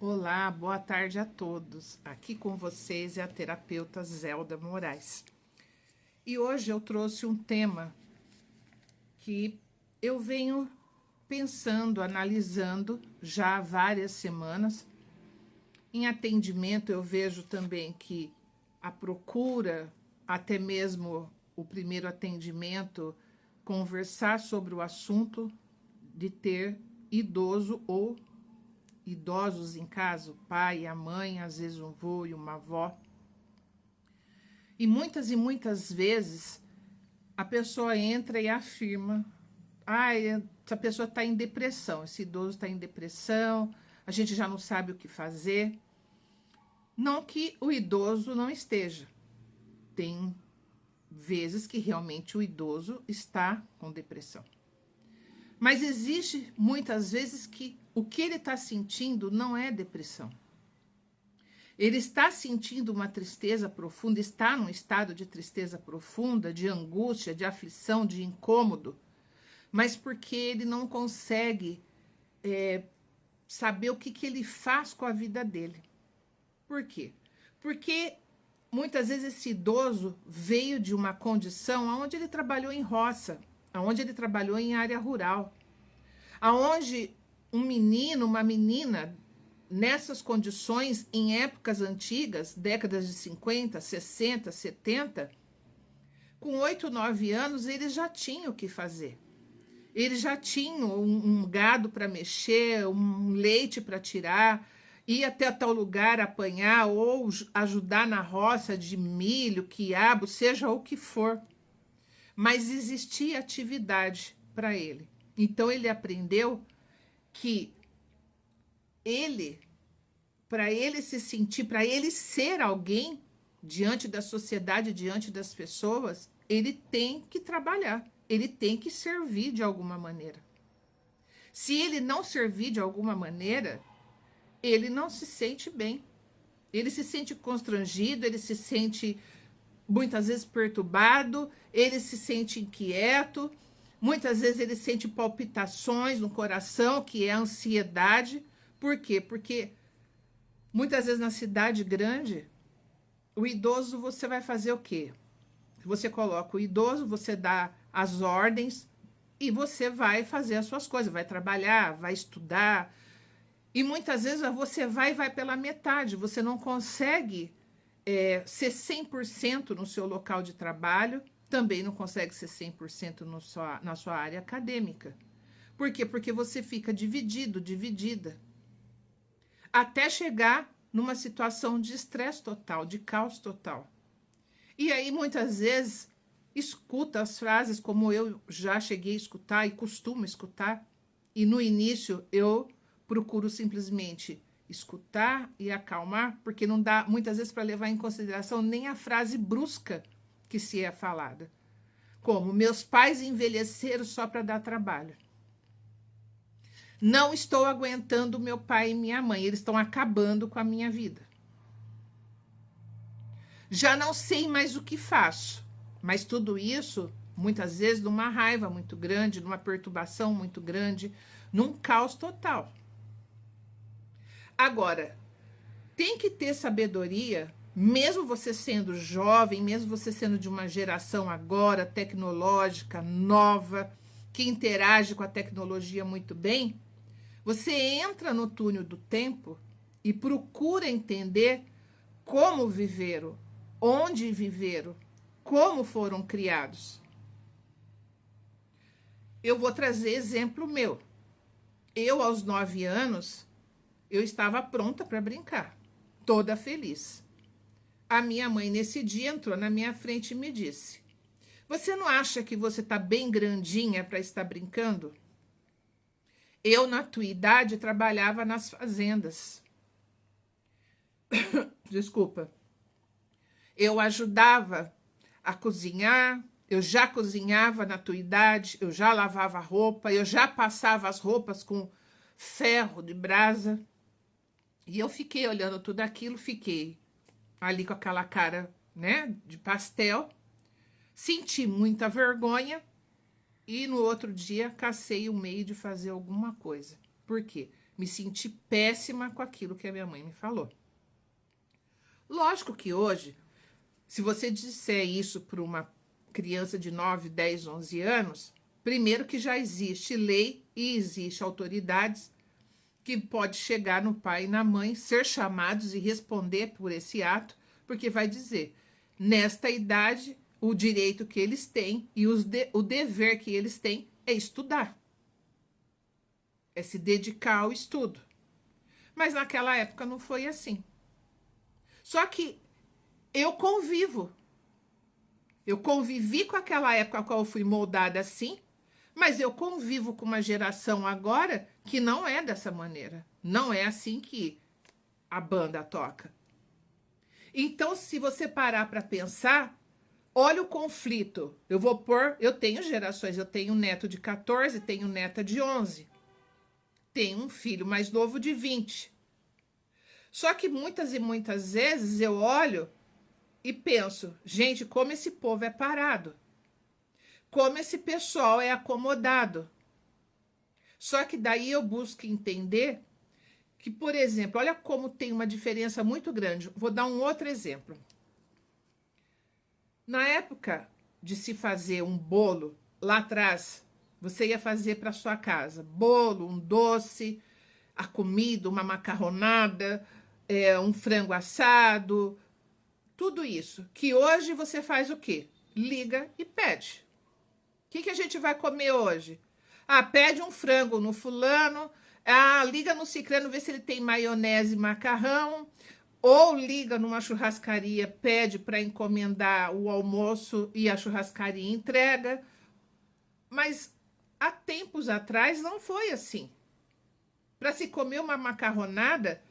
Olá, boa tarde a todos. Aqui com vocês é a terapeuta Zelda Moraes. E hoje eu trouxe um tema que eu venho pensando, analisando já há várias semanas. Em atendimento, eu vejo também que a procura, até mesmo o primeiro atendimento, conversar sobre o assunto de ter idoso ou idosos em casa, o pai e a mãe, às vezes um avô e uma avó. E muitas vezes a pessoa entra e afirma: essa pessoa está em depressão, esse idoso está em depressão, a gente já não sabe o que fazer. Não que o idoso não esteja. Tem vezes que realmente o idoso está com depressão. Mas existe muitas vezes que o que ele está sentindo não é depressão. Ele está sentindo uma tristeza profunda, está num estado de tristeza profunda, de angústia, de aflição, de incômodo, mas porque ele não consegue saber o que ele faz com a vida dele. Por quê? Porque muitas vezes esse idoso veio de uma condição onde ele trabalhou em roça, onde ele trabalhou em área rural, aonde um menino, uma menina, nessas condições, em épocas antigas, décadas de 50, 60, 70, com 8, 9 anos, eles já tinham o que fazer. Eles já tinham um gado para mexer, um leite para tirar, ir até tal lugar apanhar ou ajudar na roça de milho, quiabo, seja o que for. Mas existia atividade para ele. Então ele aprendeu que para ele se sentir, para ele ser alguém diante da sociedade, diante das pessoas, ele tem que trabalhar, ele tem que servir de alguma maneira. Se ele não servir de alguma maneira, ele não se sente bem. Ele se sente constrangido, ele se sente muitas vezes perturbado, ele se sente inquieto, muitas vezes ele sente palpitações no coração, que é a ansiedade. Por quê? Porque muitas vezes na cidade grande, o idoso você vai fazer o quê? Você coloca o idoso, você dá as ordens e você vai fazer as suas coisas, vai trabalhar, vai estudar. E muitas vezes você vai pela metade, você não consegue ser 100% no seu local de trabalho, também não consegue ser 100% na sua área acadêmica. Por quê? Porque você fica dividido, dividida. Até chegar numa situação de estresse total, de caos total. E aí, muitas vezes, escuta as frases como eu já cheguei a escutar e costumo escutar. E no início eu procuro simplesmente escutar e acalmar, porque não dá muitas vezes para levar em consideração nem a frase brusca que se é falada. Como: meus pais envelheceram só para dar trabalho. Não estou aguentando meu pai e minha mãe, eles estão acabando com a minha vida. Já não sei mais o que faço, mas tudo isso, muitas vezes, numa raiva muito grande, numa perturbação muito grande, num caos total. Agora, tem que ter sabedoria, mesmo você sendo jovem, mesmo você sendo de uma geração agora tecnológica, nova, que interage com a tecnologia muito bem, você entra no túnel do tempo e procura entender como viveram, onde viveram, como foram criados. Eu vou trazer exemplo meu. Eu, aos 9 anos, eu estava pronta para brincar, toda feliz. A minha mãe, nesse dia, entrou na minha frente e me disse: você não acha que você está bem grandinha para estar brincando? Eu, na tua idade, trabalhava nas fazendas. Desculpa. Eu ajudava a cozinhar, eu já cozinhava na tua idade, eu já lavava roupa, eu já passava as roupas com ferro de brasa. E eu fiquei olhando tudo aquilo, fiquei ali com aquela cara, né, de pastel, senti muita vergonha e no outro dia cacei o meio de fazer alguma coisa. Por quê? Me senti péssima com aquilo que a minha mãe me falou. Lógico que hoje, se você disser isso para uma criança de 9, 10, 11 anos, primeiro que já existe lei e existe autoridades que pode chegar no pai e na mãe, ser chamados e responder por esse ato, porque vai dizer, nesta idade, o direito que eles têm e o dever que eles têm é estudar. É se dedicar ao estudo. Mas naquela época não foi assim. Só que eu convivi com aquela época a qual eu fui moldada assim, mas eu convivo com uma geração agora que não é dessa maneira. Não é assim que a banda toca. Então, se você parar para pensar, olha o conflito. Eu tenho gerações, eu tenho um neto de 14, tenho neta de 11. Tenho um filho mais novo de 20. Só que muitas e muitas vezes eu olho e penso, gente, como esse povo é parado. Como esse pessoal é acomodado. Só que daí eu busco entender que, por exemplo, olha como tem uma diferença muito grande. Vou dar um outro exemplo. Na época de se fazer um bolo, lá atrás, você ia fazer para sua casa bolo, um doce, a comida, uma macarronada, um frango assado, tudo isso. Que hoje você faz o quê? Liga e pede. O que a gente vai comer hoje? Ah, pede um frango no fulano. Ah, liga no cicrano, vê se ele tem maionese e macarrão. Ou liga numa churrascaria, pede para encomendar o almoço e a churrascaria entrega. Mas há tempos atrás não foi assim. Para se comer uma macarronada,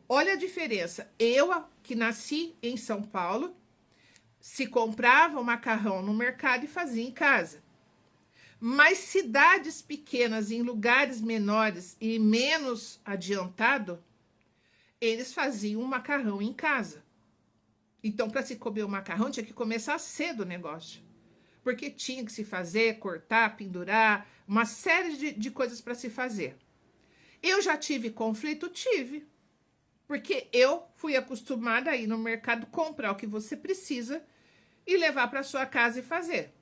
olha a diferença. Eu, que nasci em São Paulo, se comprava o macarrão no mercado e fazia em casa. Mas cidades pequenas, em lugares menores e menos adiantado, eles faziam o macarrão em casa. Então, para se comer o macarrão, tinha que começar cedo o negócio. Porque tinha que se fazer, cortar, pendurar, uma série de coisas para se fazer. Eu já tive conflito? Tive. Porque eu fui acostumada a ir no mercado comprar o que você precisa e levar para sua casa e fazer.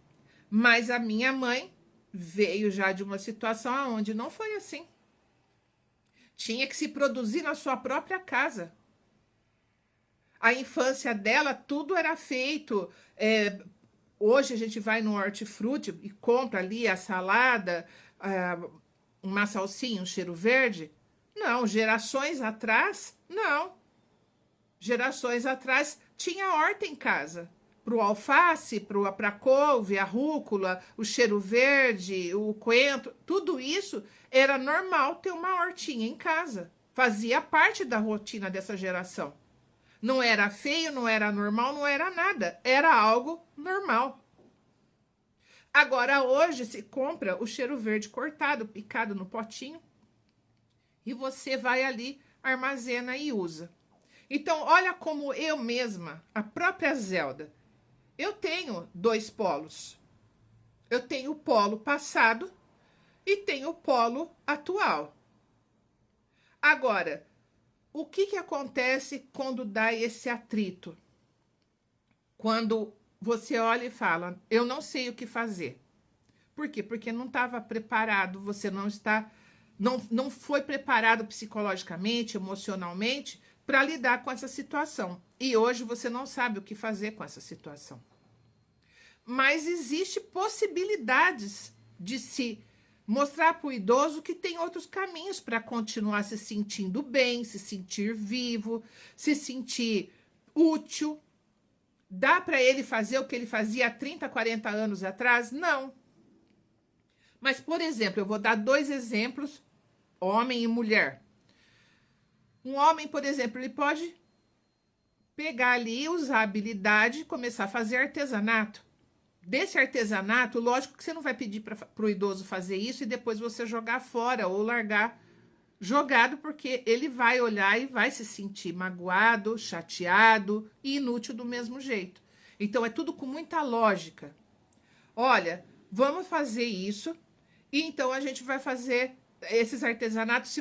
Mas a minha mãe veio já de uma situação onde não foi assim. Tinha que se produzir na sua própria casa. A infância dela, tudo era feito. Hoje a gente vai no hortifruti e compra ali a salada, uma salsinha, um cheiro verde. Não, gerações atrás, não. Gerações atrás tinha horta em casa. Para o alface, para a couve, a rúcula, o cheiro verde, o coentro, tudo isso era normal ter uma hortinha em casa. Fazia parte da rotina dessa geração. Não era feio, não era normal, não era nada. Era algo normal. Agora, hoje, se compra o cheiro verde cortado, picado no potinho, e você vai ali, armazena e usa. Então, olha como eu mesma, a própria Zelda, eu tenho dois polos. Eu tenho o polo passado e tenho o polo atual. Agora, o que acontece quando dá esse atrito? Quando você olha e fala, eu não sei o que fazer. Por quê? Porque não estava preparado, você não foi preparado psicologicamente, emocionalmente, para lidar com essa situação. E hoje você não sabe o que fazer com essa situação. Mas existe possibilidades de se mostrar para o idoso que tem outros caminhos para continuar se sentindo bem, se sentir vivo, se sentir útil. Dá para ele fazer o que ele fazia há 30, 40 anos atrás? Não. Mas, por exemplo, eu vou dar dois exemplos, homem e mulher. Um homem, por exemplo, ele pode pegar ali, usar a habilidade e começar a fazer artesanato. Desse artesanato, lógico que você não vai pedir para o idoso fazer isso e depois você jogar fora ou largar jogado, porque ele vai olhar e vai se sentir magoado, chateado e inútil do mesmo jeito. Então, é tudo com muita lógica. Olha, vamos fazer isso e então a gente vai fazer esses artesanatos. Se